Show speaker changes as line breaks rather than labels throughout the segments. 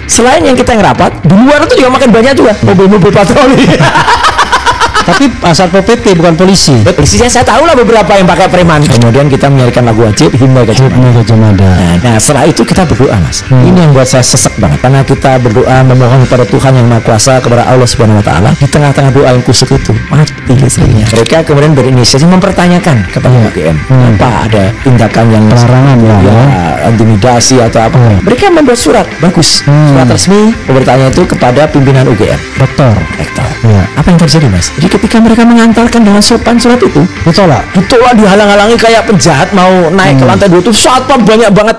selain yang kita yang rapat, di luar itu juga makin banyak juga mobil-mobil patroli.
Tapi Satpol PP bukan polisi.
Polisinya saya tahu lah beberapa yang pakai preman. Kemudian kita menyanyikan lagu wajib Himne Gajah Mada. Nah, setelah itu kita berdoa, Mas. Ini yang buat saya sesek banget karena kita berdoa memohon kepada Tuhan yang Maha Kuasa, kepada Allah Subhanahu wa taala. Di tengah-tengah doa yang kusuk itu mati listriknya. Mereka kemudian berinisiatif mempertanyakan kepada UGM apa ada tindakan yang
pelarangan ya,
intimidasi atau apa. Mereka membuat surat bagus, surat resmi bertanya itu kepada pimpinan UGM, rektor. Ya. Apa yang terjadi, Mas? Jadi ketika mereka mengantarkan dengan sopan surat itu, ditolak dihalang-halangi kayak penjahat mau naik ke lantai 2 itu satpam banyak banget.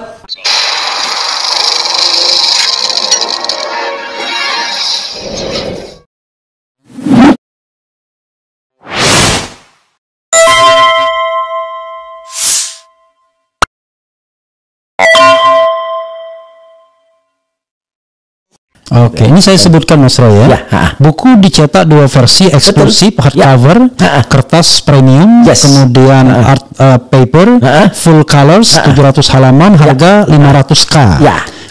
Oke, ini saya sebutkan Mas Roy ya. Buku dicetak 2 versi, eksklusif, hardcover, kertas premium, kemudian art paper, full colors, 700 halaman, harga 500k.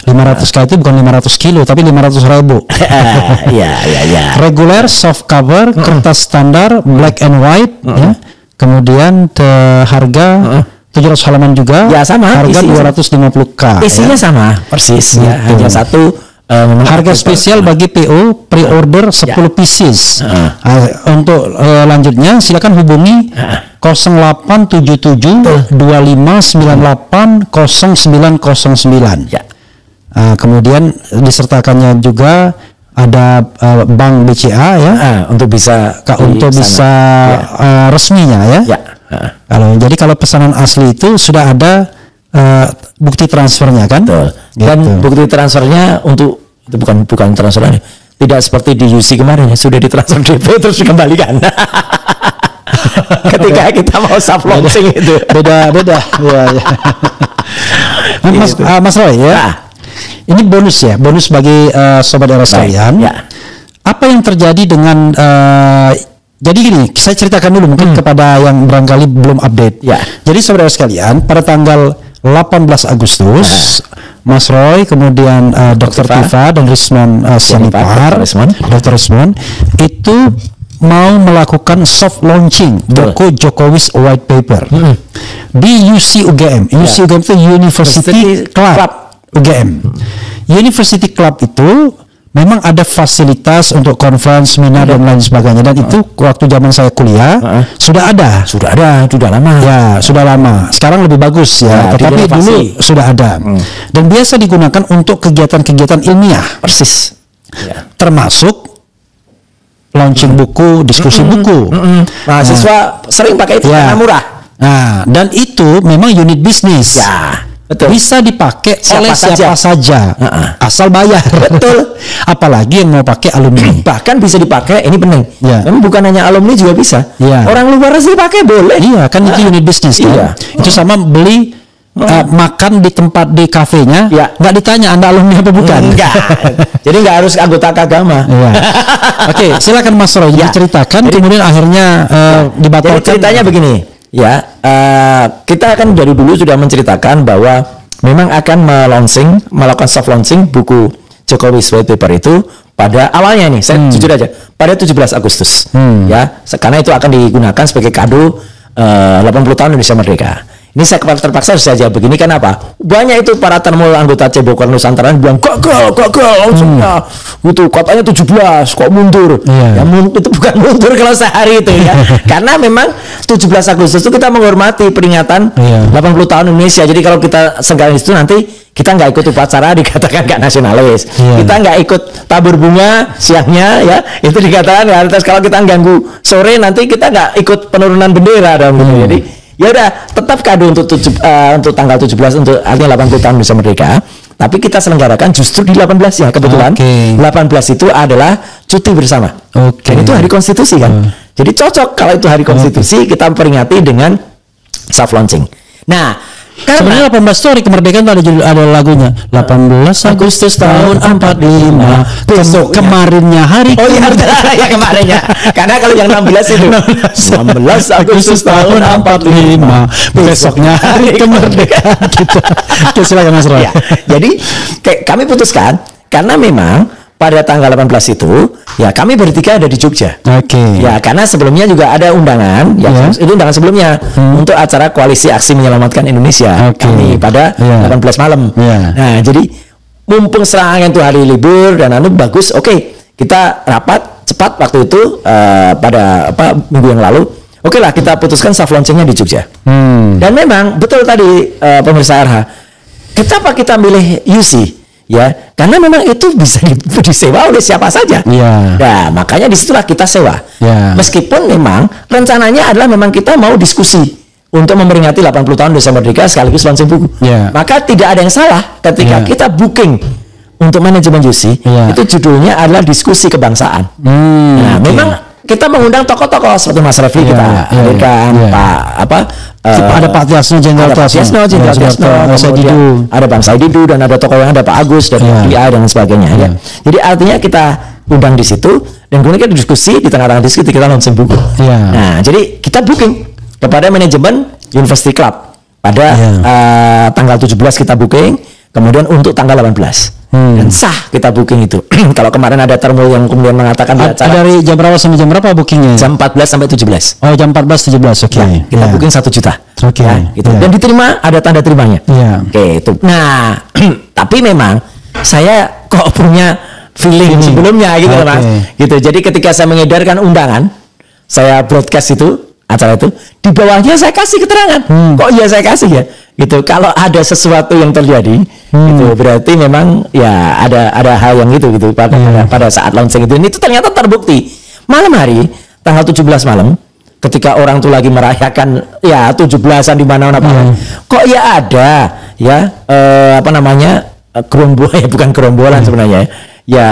500k itu bukan 500 kilo, tapi 500.000. Reguler, soft cover, kertas standar, black and white, ya. Kemudian harga 700 halaman juga,
sama,
harga 250k.
Isinya sama, persis. Hanya satu.
Harga spesial bagi PO pre-order 10 pieces. Untuk lanjutnya silakan hubungi 0877 2598 0909. Kemudian disertakannya juga ada Bank BCA ya,
untuk bisa
resminya ya. Jadi kalau pesanan asli itu sudah ada bukti transfernya kan. Dan
bukti transfernya untuk itu bukan transfernya, tidak seperti di UC kemarin ya, sudah ditransfer DP terus dikembalikan. Ketika kita mau sub launching itu
beda Mas Roy ya. Ini bonus bagi sobat era sekalian. Apa yang terjadi dengan jadi gini, saya ceritakan dulu mungkin kepada yang barangkali belum update. Jadi saudara sekalian, pada tanggal 18 Agustus, Mas Roy, kemudian Dr. Tifa dan Rismon Sianipar, Dr. Rismon, itu mau melakukan soft launching buku Jokowi's White Paper di UC UGM. UC UGM itu University Club UGM. University Club itu memang ada fasilitas untuk conference, seminar dan lain sebagainya, dan itu waktu zaman saya kuliah sudah lama. Ya, sudah lama. Sekarang lebih bagus ya, tetapi dulu sudah ada. Dan biasa digunakan untuk kegiatan-kegiatan ilmiah.
Persis.
Termasuk launching buku, diskusi buku.
Mahasiswa sering pakai itu karena murah.
Nah, dan itu memang unit bisnis. Betul. Bisa dipakai oleh siapa saja, asal bayar. Betul. Apalagi yang mau pakai alumni.
Bahkan bisa dipakai, ini penting. Memang bukan hanya alumni juga bisa. Orang luar sih pakai boleh.
Kan itu unit bisnis kan. Itu sama beli makan di tempat di kafenya, nggak ditanya Anda alumni apa bukan.
Enggak. Jadi nggak harus anggota Kagama.
Oke, silakan Mas Roy diceritakan. Kemudian akhirnya dibatalkan.
Jadi ceritanya begini. Kita kan dari dulu sudah menceritakan bahwa memang akan melakukan soft launching buku Jokowi's White Paper itu pada awalnya nih, saya jujur aja, pada 17 Agustus. Karena itu akan digunakan sebagai kado 80 tahun Indonesia Merdeka. Ini saya terpaksa saja begini, kan apa? Banyak itu para termul anggota Cebokar Nusantara bilang gagal langsungnya. Itu katanya 17 kok mundur. Itu bukan mundur kalau sehari itu ya. Karena memang 17 Agustus itu kita menghormati peringatan 80 tahun Indonesia. Jadi kalau kita senggang itu nanti kita nggak ikut upacara dikatakan nggak nasionalis. Kita nggak ikut tabur bunga siangnya ya, itu dikatakan ya. Terus kalau kita ganggu sore nanti kita nggak ikut penurunan bendera dong. Jadi ya udah, tetap kado untuk tanggal 17 untuk artinya 80 tahun Indonesia Merdeka. Tapi kita selenggarakan justru di 18 ya, kebetulan 18 itu adalah cuti bersama. Dan itu hari konstitusi kan. Jadi cocok kalau itu hari konstitusi kita peringati dengan soft launching. Nah,
sebenarnya 18 itu hari kemerdekaan ada lagunya 18 Agustus tahun 45. Besok kemarinnya hari
kemarinnya. Karena kalau yang 16 itu 16 Agustus tahun 45.
Besoknya hari kemerdekaan kita. Silakan Mas Roy.
Jadi kami putuskan karena memang pada tanggal 18 itu ya kami bertiga ada di Jogja. Ya karena sebelumnya juga ada undangan itu undangan sebelumnya untuk acara Koalisi Aksi Menyelamatkan Indonesia kami pada 18 malam. Nah jadi mumpung serangan itu hari libur dan bagus, kita rapat cepat waktu itu pada minggu yang lalu. Lah kita putuskan soft launchingnya di Jogja. Dan memang betul tadi pemirsa RH, kenapa kita milih UC? Ya, karena memang itu bisa disewa oleh siapa saja. Nah, makanya disitulah kita sewa. Meskipun memang rencananya adalah memang kita mau diskusi untuk memperingati 80 tahun Desa Merdeka sekaligus launching buku. Maka tidak ada yang salah ketika kita booking untuk manajemen UC, itu judulnya adalah diskusi kebangsaan. Nah, memang kita mengundang tokoh-tokoh seperti Mas Refli kita hadirkan,
ada Pak Tiasno, Jenderal Tiasno,
ada Bang Saididu dan ada tokoh yang ada Pak Agus dan PI dan sebagainya. Jadi artinya kita undang di situ dan kemudian kita diskusi di tengah-tengah diskusi kita launching buku. Nah, jadi kita booking kepada manajemen University Club pada tanggal 17 kita booking, kemudian untuk tanggal 18. Dan sah kita booking itu. Kalau kemarin ada termo yang kemudian mengatakan
dari jam berapa sampai jam berapa bookingnya?
Jam 14 sampai 17.
Oh, jam 14 17.
Kita booking 1 juta. Gitu. Dan diterima, ada tanda terimanya. Itu. Nah, tapi memang saya kok punya feeling sebelumnya gitu Mas. Gitu. Jadi ketika saya mengedarkan undangan, saya broadcast itu acara itu, di bawahnya saya kasih keterangan. Kok iya saya kasih ya? Gitu. Kalau ada sesuatu yang terjadi, itu berarti memang ya ada hal yang gitu pada saat launching itu. Ini tuh ternyata terbukti. Malam hari tanggal 17 malam, ketika orang tuh lagi merayakan ya 17-an di mana-mana, kok ya ada ya gerombolan, bukan gerombolan sebenarnya ya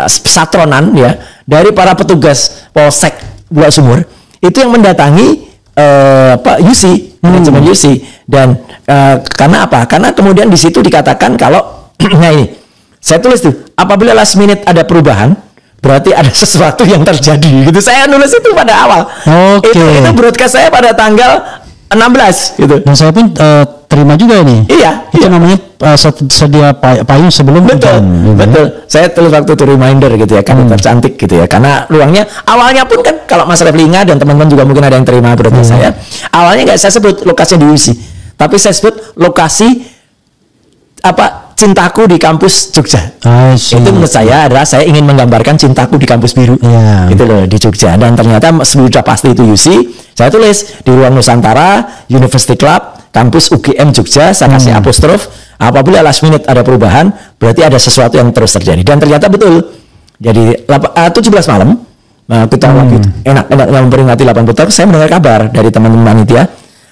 satronan ya dari para petugas Polsek Bulak Sumur itu yang mendatangi UC, manajemen UC. Dan karena apa? Karena kemudian di situ dikatakan kalau nah ini saya tulis tuh, apabila last minute ada perubahan berarti ada sesuatu yang terjadi gitu. Saya nulis itu pada awal. Itu broadcast saya pada tanggal 16 gitu.
Dan saya pun terima juga nih. Itu namanya sedia payung sebelum
betul. Saya tulis waktu itu reminder gitu ya, kan tercantik gitu ya. Karena ruangnya awalnya pun kan kalau Mas Refli ingat dan teman-teman juga mungkin ada yang terima broadcast saya. Awalnya nggak saya sebut lokasinya di UC, tapi saya sebut lokasi cintaku di kampus Jogja. Itu menurut saya adalah saya ingin menggambarkan cintaku di kampus biru. Gitu loh, di Jogja. Dan ternyata sudah pasti itu UC. Saya tulis di ruang Nusantara, University Club, kampus UGM Jogja. Saya kasih apostrof. Apabila last minute ada perubahan, berarti ada sesuatu yang terus terjadi. Dan ternyata betul. Jadi 17 malam, kita lagi enak memperingati 80 tahun. Saya mendengar kabar dari teman-teman panitia,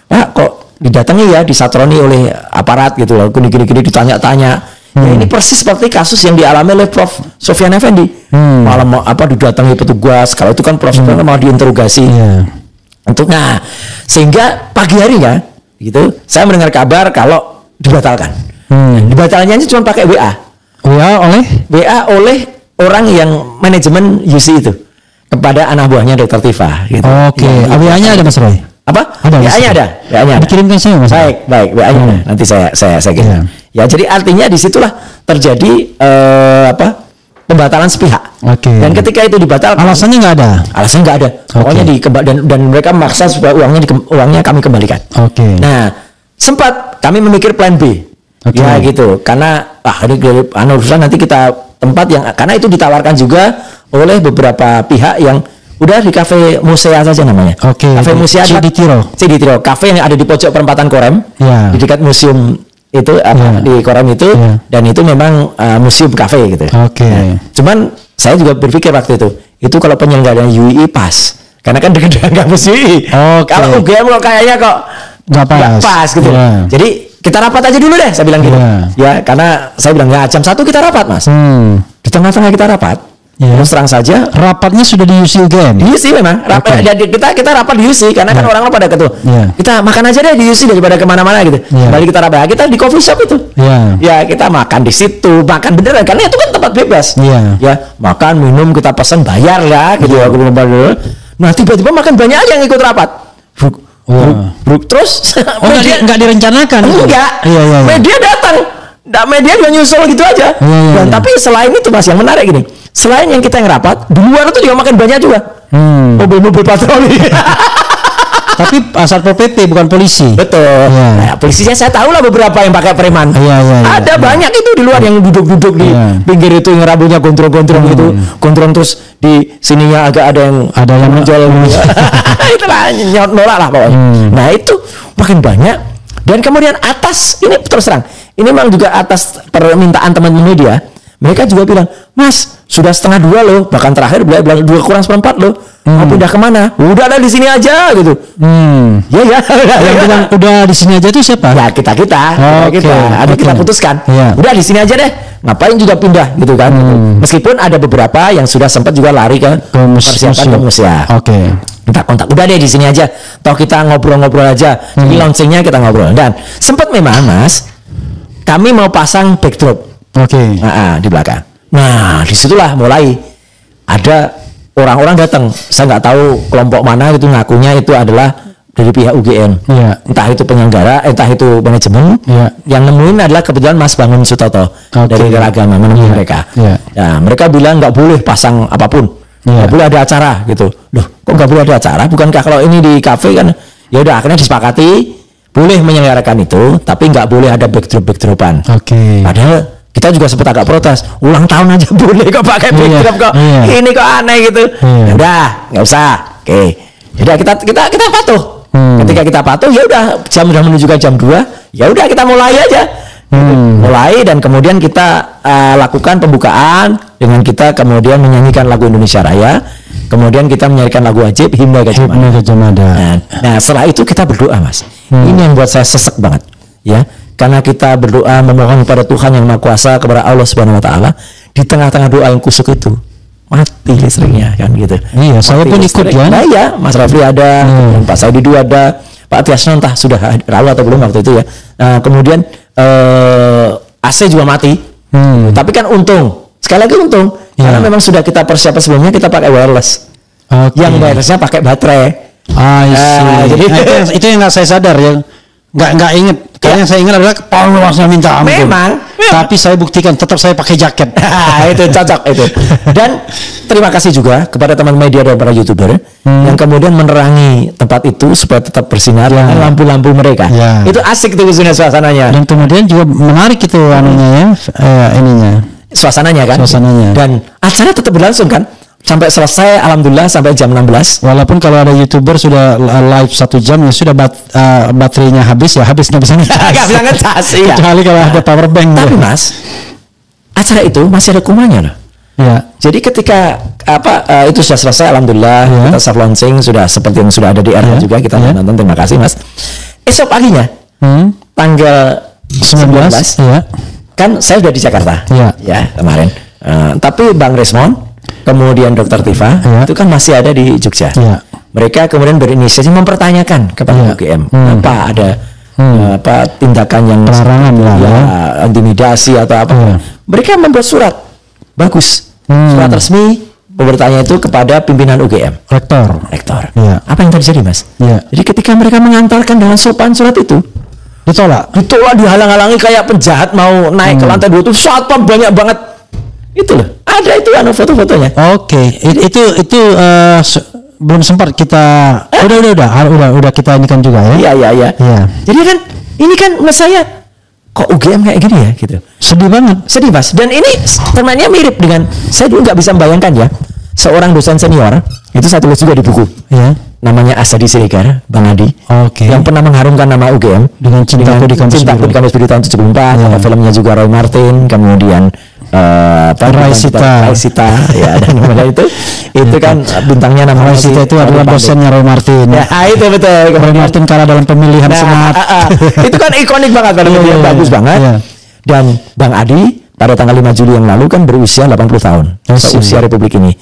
Pak, kok didatangi ya, disatroni oleh aparat gitu loh, gini-gini ditanya-tanya. Ya, ini persis seperti kasus yang dialami oleh Prof. Sofyan Effendi. Malam didatangi petugas, kalau itu kan Prof. Sofyan mau diinterogasi. Nah, sehingga pagi harinya gitu, saya mendengar kabar kalau dibatalkan. Dibatalkannya cuma pakai WA oleh orang yang manajemen UC itu kepada anak buahnya Dr. Tifa gitu.
WA-nya ada Mas Roy?
WA-nya ada.
Dikirimkan saya Mas.
Baik, WA-nya nanti saya kira. Ya, jadi artinya disitulah terjadi pembatalan sepihak. Dan ketika itu dibatalkan,
alasannya nggak ada.
Pokoknya dan mereka memaksa supaya uangnya kami kembalikan. Nah, sempat kami memikir plan B. Ya gitu, karena ini urusan nanti kita tempat yang karena itu ditawarkan juga oleh beberapa pihak yang udah di Cafe Musea saja namanya. Cafe Musea Ciditiro. Cafe yang ada di pojok perempatan Korem, di dekat museum itu di Korem itu, dan itu memang museum cafe gitu. Nah, cuman saya juga berpikir waktu itu kalau penyelenggaraan UI pas, karena kan dekat dengan kampus UI. Kalau UGM kayaknya kok nggak pas gitu. Jadi kita rapat aja dulu deh, saya bilang gitu. Ya, karena saya bilang ya jam 1 kita rapat Mas. Di tengah-tengah kita rapat. Terus terang saja
rapatnya sudah di UC UGM.
Di UC memang rapat. Jadi kita rapat di UC karena kan orang pada ketua. Kita makan aja deh di UC daripada kemana-mana gitu. Kembali kita rapat. Kita di coffee shop itu. Ya kita makan di situ, makan beneran karena itu kan tempat bebas. Ya makan minum kita pesan bayar ya gitu. Nah tiba-tiba makan banyak aja yang ikut rapat. Terus
nggak direncanakan.
Enggak. Media datang. media juga nyusul gitu aja. Dan tapi selain itu Mas, yang menarik gini, selain yang kita yang rapat, di luar itu juga makin banyak juga mobil-mobil patroli.
Tapi Satpol PP bukan polisi.
Betul. Nah, polisinya saya tahu lah beberapa yang pakai preman. Ada banyak itu di luar yang duduk-duduk di pinggir itu yang rambutnya gondrong-gondrong gitu, gondrong terus di sininya agak ada yang menjual. Itulah nolak lah pokoknya. Nah itu makin banyak. Dan kemudian atas ini terus terang, ini memang juga atas permintaan teman-teman media, mereka juga bilang, Mas sudah 1:30 loh, bahkan terakhir bilang 2 kurang 1/4 loh. Mau pindah kemana? Udah ada di sini aja gitu. Ya.
Yang bilang udah di sini aja itu siapa?
Ya kita. Ada kita putuskan. Udah di sini aja deh. Ngapain juga pindah gitu kan? Meskipun ada beberapa yang sudah sempat juga lari ke persiapan ke museum. Kita kontak. Udah deh di sini aja. Toh kita ngobrol-ngobrol aja. Jadi launchingnya kita ngobrol. Dan sempat memang Mas, kami mau pasang backdrop. Di belakang. Nah disitulah mulai ada orang-orang datang, saya nggak tahu kelompok mana gitu ngakunya itu adalah dari pihak UGM, entah itu penyelenggara, entah itu manajemen. Yang nemuin adalah kebetulan Mas Bangun Sutoto dari Keragama menemui mereka. Nah, mereka bilang nggak boleh pasang apapun, nggak boleh ada acara gitu. Loh, kok nggak boleh ada acara? Bukankah kalau ini di kafe kan? Ya udah akhirnya disepakati boleh menyelenggarakan itu, tapi nggak boleh ada backdropan. Padahal kita juga sempat agak protes, ulang tahun aja boleh kok pakai backdrop kok, ini kok aneh gitu. Ya udah, nggak usah. Jadi kita patuh. Ketika kita patuh, ya udah jam udah menunjukkan jam 2, ya udah kita mulai aja. Mulai dan kemudian kita lakukan pembukaan dengan kita kemudian menyanyikan lagu Indonesia Raya, kemudian kita menyanyikan lagu wajib Himne Gajah Mada. Nah setelah itu kita berdoa Mas. Ini yang buat saya sesek banget, ya. Karena kita berdoa memohon kepada Tuhan yang Maha Kuasa, kepada Allah Subhanahu Wa Taala, di tengah-tengah doa yang kusuk itu mati listriknya kan gitu.
Iya, saya pun ikut ya.
Nah ya, Mas Rafli ada, Pak Saudidu ada, Pak Tiasno entah sudah rawat atau belum waktu itu ya. Kemudian AC juga mati. Tapi kan untung, sekali lagi untung, karena memang sudah kita persiapan sebelumnya kita pakai wireless. Yang wirelessnya pakai baterai.
Jadi itu yang nggak saya sadar ya. Nggak inget. Yang saya ingat adalah Paulus minta ampun.
Memang.
Tapi saya buktikan tetap saya pakai jaket.
Itu cocok itu. Dan terima kasih juga kepada teman media dan para YouTuber yang kemudian menerangi tempat itu supaya tetap bersinar dengan lampu-lampu mereka. Itu asik tuh suasananya.
Dan kemudian juga menarik itu
suasananya kan. Dan acara tetap berlangsung kan. Sampai selesai, alhamdulillah sampai jam 16.
Walaupun kalau ada YouTuber sudah live 1 jam ya sudah baterainya habis nggak bisa ngecas.
Nggak bisa ngecas.
Kecuali kalau ada power bank.
Tapi Mas, acara itu masih ada kumanya loh. Jadi ketika itu sudah selesai, alhamdulillah kita soft launching sudah seperti yang sudah ada di RA juga kita nonton. Terima kasih Mas. Esok paginya, tanggal 19, kan saya sudah di Jakarta, ya kemarin. Tapi Bang Resmond, kemudian Dr. Tifa itu kan masih ada di Jogja. Mereka kemudian berinisiatif mempertanyakan kepada UGM apa ada tindakan yang
pelarangan
intimidasi atau apa. Mereka membuat surat bagus, surat resmi bertanya itu kepada pimpinan UGM, rektor. Apa yang terjadi Mas? Jadi ketika mereka mengantarkan dengan sopan surat itu ditolak, dihalang-halangi kayak penjahat mau naik ke lantai 2 itu satpam banyak banget. Itu loh, ada itu foto-fotonya. Itu belum sempat kita udah kita ini kan juga ya. Iya. Jadi kan ini kan menurut saya kok UGM kayak gini ya gitu.
Sedih
Mas. Dan ini temannya mirip dengan saya dulu nggak bisa membayangkan ya. Seorang dosen senior itu saya tulis juga di buku. Namanya Asadi Siregar, Bang Adi. Yang pernah mengharumkan nama UGM
dengan Cintaku di Kampus
Biru tahun 74. Filmnya juga Roy Martin, kemudian
Raisita
ya, dan kemudian itu kan bintangnya nama
Raisita itu adalah dosennya Roy Martin.
Itu betul.
Roy Martin kalah dalam pemilihan senat.
Itu kan ikonik banget, bagus banget. Dan Bang Adi pada tanggal 5 Juli yang lalu kan berusia 80 tahun. Seusia Republik ini.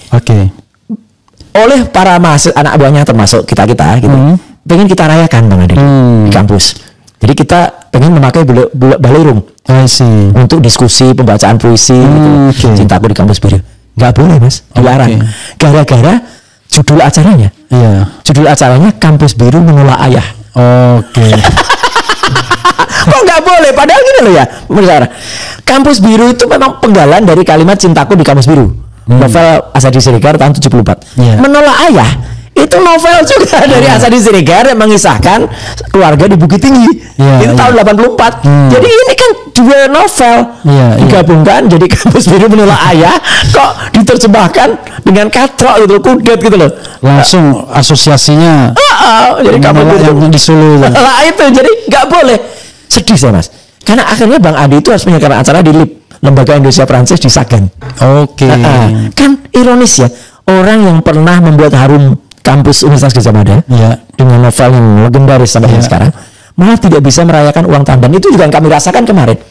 Oleh para anak buahnya termasuk kita gitu. Pengen kita rayakan Bang Adi di kampus. Jadi kita pengen memakai ballroom untuk diskusi pembacaan puisi Cintaku di Kampus Biru. Nggak boleh Mas, dilarang. Gara-gara judul acaranya. Judul acaranya Kampus Biru Menolak Ayah. Kok nggak boleh? Padahal gini loh ya, misalnya Kampus Biru itu memang penggalan dari kalimat Cintaku di Kamus Biru, novel Asadi Siregar tahun 74. Menolak Ayah itu novel juga dari Asadi Siregar yang mengisahkan keluarga di Bukit Tinggi. Itu tahun 84. Jadi ini kan dua novel digabungkan jadi Kampus Biru Menolak Ayah, kok diterjemahkan dengan katrok gitu, kudet gitu loh.
Langsung asosiasinya.
Jadi Kampus Biru
yang di Solo
itu jadi nggak boleh. Sedih saya Mas, karena akhirnya Bang Adi itu harus menyelenggarakan acara di LIP, Lembaga Indonesia Prancis di Sagan. Kan ironis ya, orang yang pernah membuat harum kampus Universitas Gadjah Mada dengan novel yang legendaris sampai sekarang malah tidak bisa merayakan ulang tahun. Dan itu juga yang kami rasakan kemarin.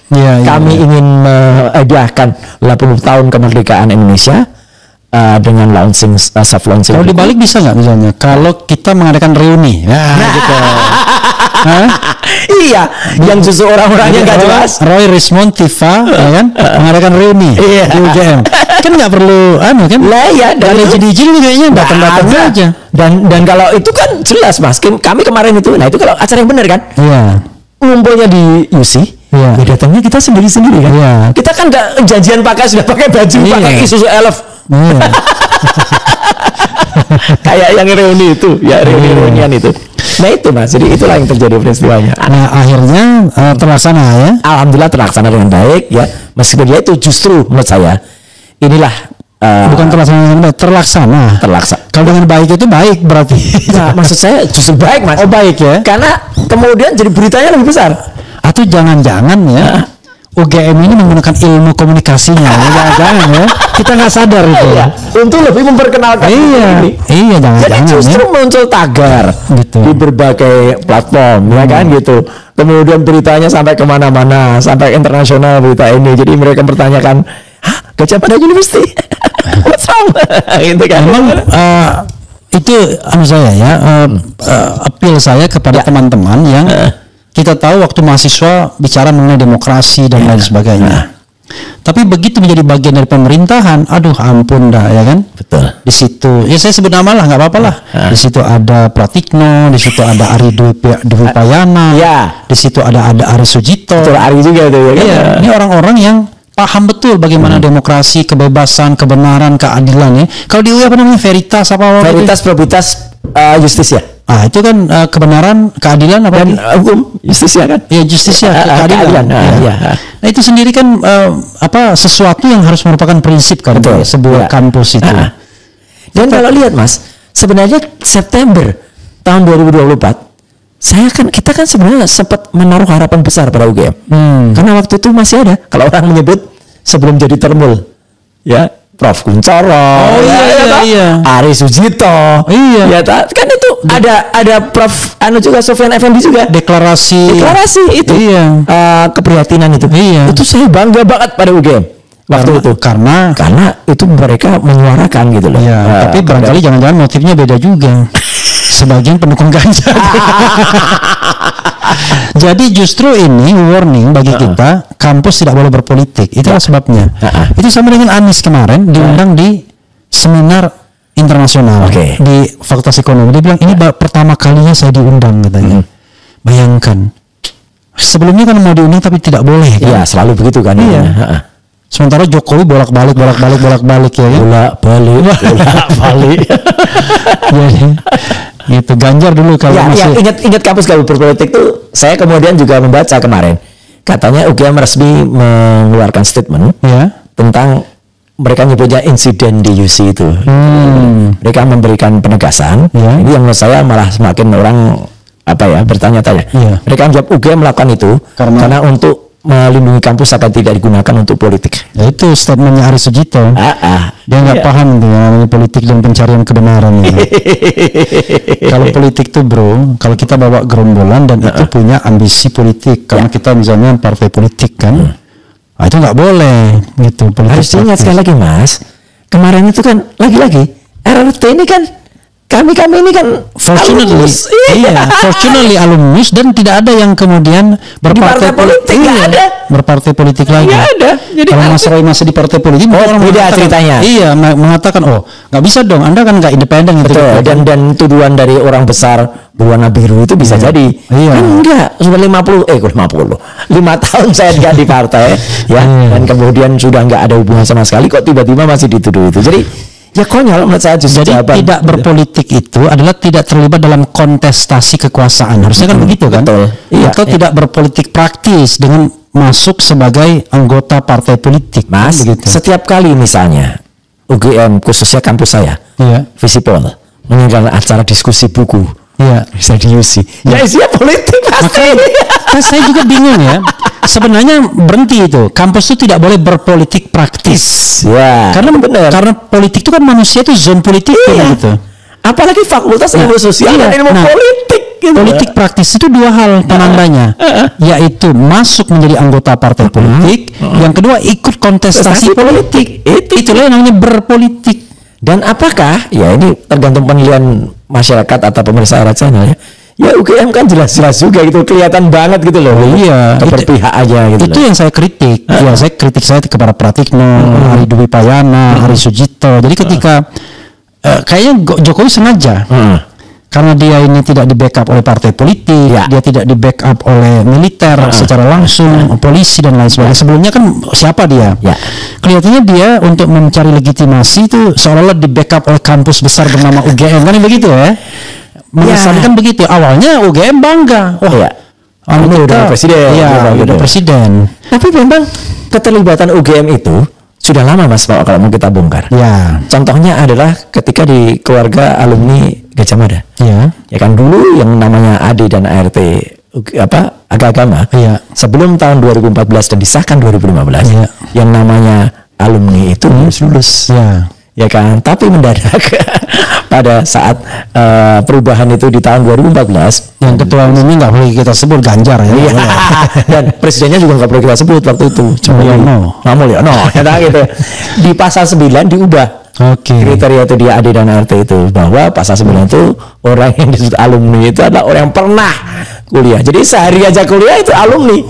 Kami ingin menghadiahkan 80 tahun kemerdekaan Indonesia dengan launching, soft launching.
Kalau dibalik bisa nggak misalnya kalau kita mengadakan reuni gitu.
Iya, yang justru orang-orangnya nggak jelas.
Roy, Rismond, Tifa, ya kan, mengadakan reuni di UGM. Kan nggak perlu, kan?
Lah ya, dan
izin kayaknya datang-datang aja.
Dan kalau itu kan jelas Mas, kami kemarin itu, nah itu kalau acara yang benar kan? Ngumpulnya di UC, ya datangnya kita sendiri-sendiri kan? Kita kan nggak janjian sudah pakai baju, pakai Isuzu Elf. Kayak yang reuni itu, ya reunian itu. Nah itu Mas, jadi itulah yang terjadi peristiwanya.
Nah akhirnya terlaksana ya.
Alhamdulillah terlaksana dengan baik ya. Meskipun dia itu justru menurut saya inilah
bukan terlaksana. Kalau dengan baik itu baik berarti.
Nah, maksud saya justru baik Mas.
Oh baik ya.
Karena kemudian jadi beritanya lebih besar.
Atau jangan-jangan ya UGM ini menggunakan ilmu komunikasinya, jangan ya. Kita nggak sadar itu.
Untuk lebih memperkenalkan ini.
Jangan-jangan.
Jadi justru muncul tagar gitu di berbagai platform, ya kan gitu. Kemudian beritanya sampai kemana-mana, sampai internasional berita ini. Jadi mereka bertanyakan, Gadjah Mada University, what's wrong? Gitu kan.
Memang itu saya ya, appeal saya kepada teman-teman yang kita tahu waktu mahasiswa bicara mengenai demokrasi dan lain sebagainya. Tapi begitu menjadi bagian dari pemerintahan, aduh ampun dah ya kan.
Betul.
Di situ, ya saya sebut nama lah, nggak apa-apa lah. Di situ ada Pratikno, di situ ada Ari Dwi Payana, di situ ada Ari Sujito.
Betul, Ari juga itu ya.
Iya, ini orang-orang yang paham betul bagaimana demokrasi, kebebasan, kebenaran, keadilan ya. Kalau di UI apa namanya Veritas apa?
Veritas, Probitas, Justisia.
Itu kan kebenaran, keadilan apa?
Dan hukum, justisia kan?
Ya justisia, keadilan. Nah itu sendiri kan sesuatu yang harus merupakan prinsip kan sebuah kampus itu.
Dan kalau lihat Mas, sebenarnya September tahun 2024 kita kan sebenarnya sempat menaruh harapan besar pada UGM. Karena waktu itu masih ada, kalau orang menyebut sebelum jadi termul, ya Prof Kuncoro, Ari Sujito, kan itu ada Prof juga Sofyan Effendi juga deklarasi itu, keprihatinan itu, itu saya bangga banget pada UGM waktu itu karena itu mereka menyuarakan gitu loh.
Tapi barangkali jangan-jangan motifnya beda juga. Sebagian pendukung Ganjar. Jadi justru ini warning bagi kita, kampus tidak boleh berpolitik. Itulah sebabnya. Itu sama dengan Anies kemarin diundang di seminar internasional di Fakultas Ekonomi. Dia bilang ini pertama kalinya saya diundang katanya. Bayangkan. Sebelumnya kan mau diundang tapi tidak boleh kan?
Iya, selalu begitu kan.
Sementara Jokowi bolak-balik ya kan? Bolak-balik. Gitu. Ganjar dulu kalau
masih ingat kampus kalau berpolitik tuh saya kemudian juga membaca kemarin katanya UGM resmi mengeluarkan statement tentang mereka nyebutnya insiden di UC itu. Mereka memberikan penegasan ini yang menurut saya malah semakin orang bertanya-tanya. Mereka menjawab UGM melakukan itu karena untuk melindungi kampus akan tidak digunakan untuk politik.
Ya itu statementnya Ari Sujito. Dia nggak paham tuh namanya politik dan pencarian kebenaran. Kalau politik tuh bro, kalau kita bawa gerombolan dan itu punya ambisi politik, karena kita misalnya partai politik kan, itu nggak boleh gitu.
Harus diingat sekali lagi Mas, kemarin itu kan lagi-lagi RRT ini kan kami ini kan
fortunately alumnus dan tidak ada yang kemudian berpartai politik, berpartai politik lagi.
Nggak ada. Jadi
kalau Mas Roy masih di partai politik, orang
beda ceritanya.
Iya, mengatakan nggak bisa dong, Anda kan nggak independen.
Betul. Dan tuduhan dari orang besar berwarna biru itu bisa jadi. Iya. Kan enggak, sudah 5 tahun saya nggak di partai, ya, dan kemudian sudah nggak ada hubungan sama sekali, kok tiba-tiba masih dituduh itu. Jadi ya konyol menurut saya.
Jadi tidak berpolitik itu adalah tidak terlibat dalam kontestasi kekuasaan. Harusnya kan begitu kan?
Betul.
Atau tidak berpolitik praktis dengan masuk sebagai anggota partai politik.
Mas, begitu. Setiap kali misalnya UGM khususnya kampus saya, Visipol menyelenggarakan acara diskusi buku, bisa diusi. Ya isinya politik pasti.
Saya juga bingung ya. Sebenarnya berhenti itu. Kampus itu tidak boleh berpolitik praktis.
Ya.
Karena politik itu kan manusia itu zone politik gitu.
Apalagi fakultas ilmu sosial dan ilmu politik. Gitu.
Politik praktis itu dua hal penandanya, yaitu masuk menjadi anggota partai politik. Yang kedua ikut kontestasi politik. Itulah yang namanya berpolitik.
Dan apakah ya ini tergantung penilaian masyarakat atau pemirsa Arad Channel ya. Ya UGM kan jelas-jelas juga gitu, kelihatan banget gitu loh.
Iya,
berpihak aja gitu.
Itu yang saya kritik. Ya saya kritik kepada Pratikno, Ari Dwi Payana, Ari Sujito. Jadi ketika kayaknya Jokowi sengaja karena dia ini tidak di backup oleh partai politik, dia tidak di backup oleh militer secara langsung, polisi dan lain sebagainya. Sebelumnya kan siapa dia? Kelihatannya dia untuk mencari legitimasi itu seolah-olah di backup oleh kampus besar bernama UGM, kan begitu ya? Mengesankan begitu. Awalnya UGM bangga.
Udah presiden.
Udah presiden.
Tapi memang keterlibatan UGM itu sudah lama Mas kalau mau kita bongkar. Contohnya adalah ketika di keluarga alumni Gajah Mada. Ya kan dulu yang namanya AD dan ART agama. Sebelum tahun 2014 dan disahkan 2015. Yang namanya alumni itu harus lulus. Ya kan, tapi mendadak pada saat perubahan itu di tahun 2014
yang ketua umumnya nggak boleh kita sebut Ganjar ya.
Dan presidennya juga nggak boleh kita sebut waktu itu Mulyono gitu. Di pasal 9 diubah kriteria itu dia AD dan ART itu, bahwa pasal 9 itu orang yang disebut alumni itu adalah orang yang pernah kuliah. Jadi sehari aja kuliah itu alumni.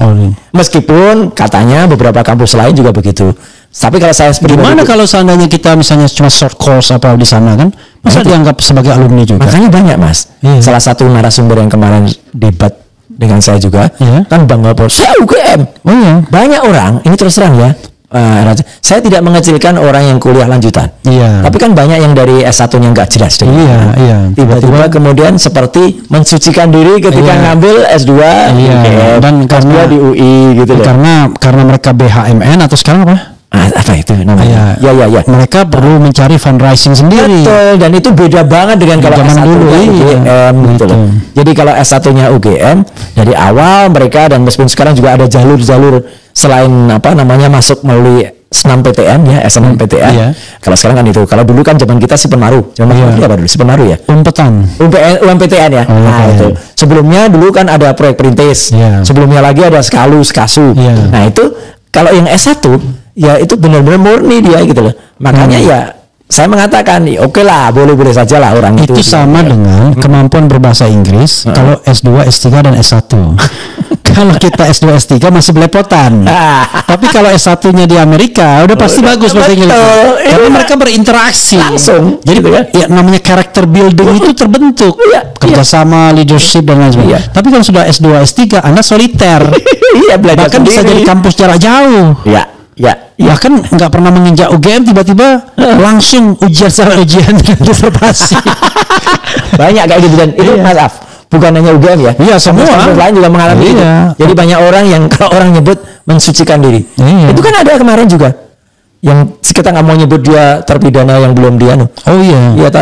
Meskipun katanya beberapa kampus lain juga begitu. Tapi kalau saya
gimana kalau seandainya kita misalnya cuma short course apa di sana kan, masa dianggap sebagai alumni juga?
Makanya banyak Mas. Salah satu narasumber yang kemarin debat dengan saya juga kan Bang Wapor, saya UGM. Banyak orang, ini terus terang ya, saya tidak mengecilkan orang yang kuliah lanjutan. Tapi kan banyak yang dari S1-nya nggak jelas deh. Tiba-tiba kemudian seperti mensucikan diri ketika ngambil S2 dan karena di UI gitu loh.
Karena mereka BHMN atau sekarang apa?
Apa itu namanya?
Mereka perlu mencari fundraising sendiri.
Betul, dan itu beda banget dengan kalau S1 UGM gitu loh. Jadi kalau S1-nya UGM dari awal mereka, dan meskipun sekarang juga ada jalur-jalur selain masuk melalui SNMPTN ya, SNMPTN. Kalau sekarang kan itu. Kalau dulu kan zaman kita Sipenaru. Apa dulu? Sipenaru ya? UMPTN ya. Itu. Sebelumnya dulu kan ada proyek perintis. Sebelumnya lagi ada Skasu. Nah, itu kalau yang S1 ya itu benar-benar murni dia gitu loh. Makanya ya saya mengatakan oke lah, boleh-boleh saja lah orang itu.
Itu sama dengan kemampuan berbahasa Inggris kalau S2, S3 dan S1. Kalau kita S2, S3 masih belepotan. Tapi kalau S1-nya di Amerika udah pasti bagus bahasa Inggris. Karena mereka berinteraksi
langsung.
Jadi ya namanya character building itu terbentuk. Kerjasama, leadership dan lain sebagainya. Tapi kalau sudah S2, S3 Anda soliter. Bahkan bisa jadi kampus jarak jauh. Bahkan nggak pernah menginjak UGM, tiba-tiba langsung ujian disertasi.
Banyak kayak gitu. Dan itu maaf, bukan hanya UGM ya.
Semua
kampus lain juga mengalami itu. Jadi banyak orang yang kalau orang nyebut mensucikan diri. Itu kan ada kemarin juga yang kita nggak mau nyebut dia terpidana yang belum dia.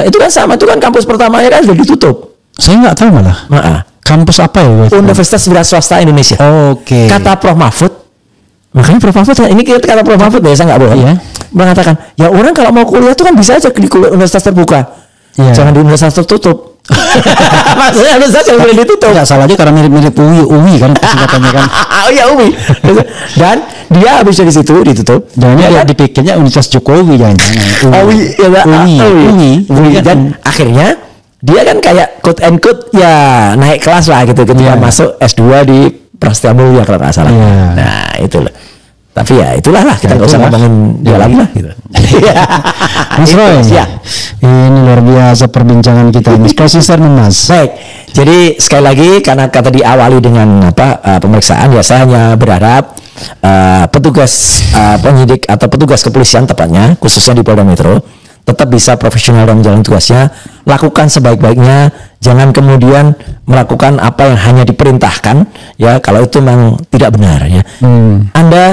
Itu kan sama, itu kan kampus pertamanya kan sudah ditutup.
Saya nggak tahu malah. Kampus apa ya?
Universitas Wira Swasta Indonesia. Kata Prof Mahfud. Makanya Prof Mahfud, ini kata Prof Mahfud ya, saya nggak bohong. Mengatakan, ya orang kalau mau kuliah itu kan bisa aja di universitas terbuka. Jangan di universitas tertutup. Maksudnya universitas yang boleh ditutup.
Nggak salah aja karena mirip-mirip UI kan singkatannya kan.
UI. Dan dia habis dari situ ditutup.
Dan dia dipikirnya Universitas Jokowi jangan-jangan.
UI. Dan akhirnya dia kan kayak quote and quote ya naik kelas lah gitu ketika masuk S2 di Prasetya Mulia kalau nggak salah. Nah itu loh. Tapi ya itulah lah, kita nggak usah ngomongin dia lagi lah gitu.
Mas Roy, ini luar biasa perbincangan kita. Mas, closing statement Mas.
Baik, jadi sekali lagi karena kata diawali dengan pemeriksaan, ya saya hanya berharap petugas penyidik atau petugas kepolisian tepatnya, khususnya di Polda Metro, tetap bisa profesional dalam menjalani tugasnya, lakukan sebaik-baiknya, jangan kemudian melakukan apa yang hanya diperintahkan, ya kalau itu memang tidak benar ya. Anda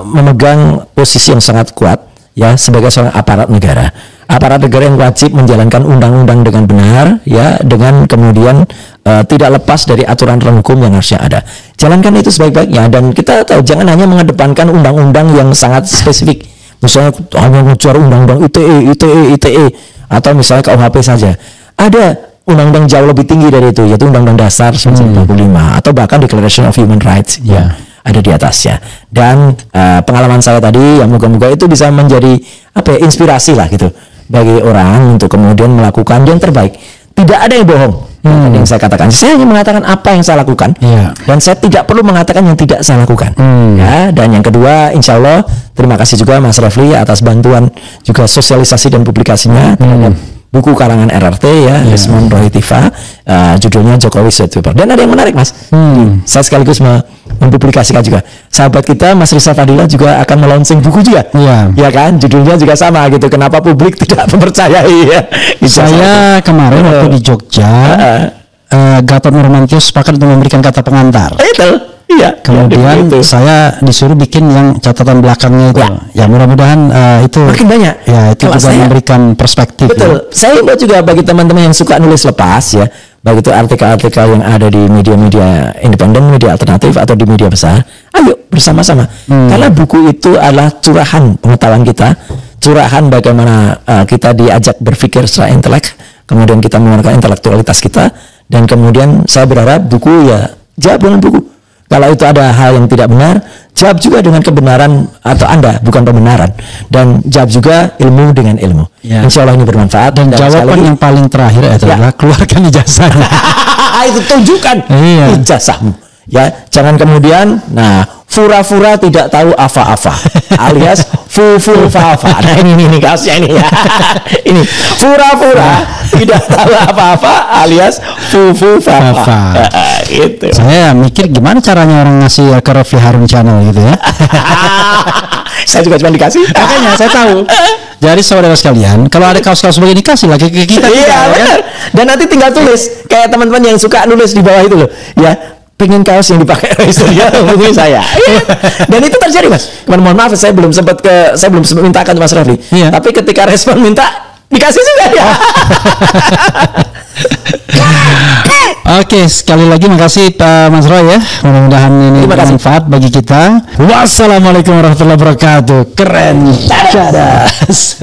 memegang posisi yang sangat kuat ya sebagai seorang aparat negara yang wajib menjalankan undang-undang dengan benar ya, dengan kemudian tidak lepas dari aturan hukum yang harusnya ada. Jalankan itu sebaik-baiknya, dan kita tahu jangan hanya mengedepankan undang-undang yang sangat spesifik. Misalnya hanya mengejar undang-undang ITE atau misalnya KUHP saja. Ada undang-undang jauh lebih tinggi dari itu, yaitu Undang-Undang Dasar 1945 atau bahkan Declaration of Human Rights ada di atasnya. Dan pengalaman saya tadi yang moga-moga itu bisa menjadi inspirasi lah gitu bagi orang untuk kemudian melakukan yang terbaik. Tidak ada yang bohong. Yang saya katakan, saya hanya mengatakan apa yang saya lakukan, dan saya tidak perlu mengatakan yang tidak saya lakukan. Ya, dan yang kedua, insya Allah terima kasih juga Mas Refli atas bantuan juga sosialisasi dan publikasinya terhadap buku karangan RRT ya, Desmond Rohitiva, judulnya Jokowi White Paper. Dan ada yang menarik Mas, saya sekaligus mempublikasikan juga. Sahabat kita Mas Risa Fadila juga akan melaunching buku juga, ya kan, judulnya juga sama gitu. Kenapa publik tidak mempercayai ya?
Saya kemarin waktu di Jogja, Gatot Nurmantio sepakat untuk memberikan kata pengantar.
Itu. Iya.
Kemudian saya disuruh bikin yang catatan belakangnya itu. Ya mudah-mudahan itu
makin banyak.
Ya itu juga memberikan perspektif.
Betul. Saya imbau juga bagi teman-teman yang suka nulis lepas ya, baik itu artikel-artikel yang ada di media-media independen, media alternatif atau di media besar. Ayo bersama-sama. Karena buku itu adalah curahan pengetahuan kita, curahan bagaimana kita diajak berpikir secara intelek, kemudian kita menggunakan intelektualitas kita, dan kemudian saya berharap buku ya jawab dengan buku. Kalau itu ada hal yang tidak benar, jawab juga dengan kebenaran atau Anda bukan pembenaran, dan jawab juga ilmu dengan ilmu. Insya Allah ini bermanfaat.
Dan jawaban yang paling terakhir adalah keluarkan ijazahnya.
Itu tunjukkan ijazahmu. Ya, jangan kemudian fura-fura tidak tahu apa-apa alias fu-fu-fa-fa. Nah ini kasusnya ini ya. Ini fura-fura tidak tahu apa-apa alias fu-fu-fa-fa. Itu.
Saya mikir gimana caranya orang ngasih ke Refli Harun channel gitu ya.
Saya juga cuma dikasih.
Makanya saya tahu. Jadi saudara sekalian, kalau ada kaos-kaos begini kasih lagi ke kita.
Iya benar. Dan nanti tinggal tulis kayak teman-teman yang suka nulis di bawah itu loh. Ya. Pengen kaos yang dipakai oleh Surya hubungi saya. Dan itu terjadi Mas. Mohon maaf saya belum sempat mintakan Mas Refli. Tapi ketika respon minta dikasih juga ya.
Oke, sekali lagi makasih Pak Mas Roy ya. Mudah-mudahan ini bermanfaat bagi kita. Wassalamualaikum warahmatullahi wabarakatuh. Keren. Cadas.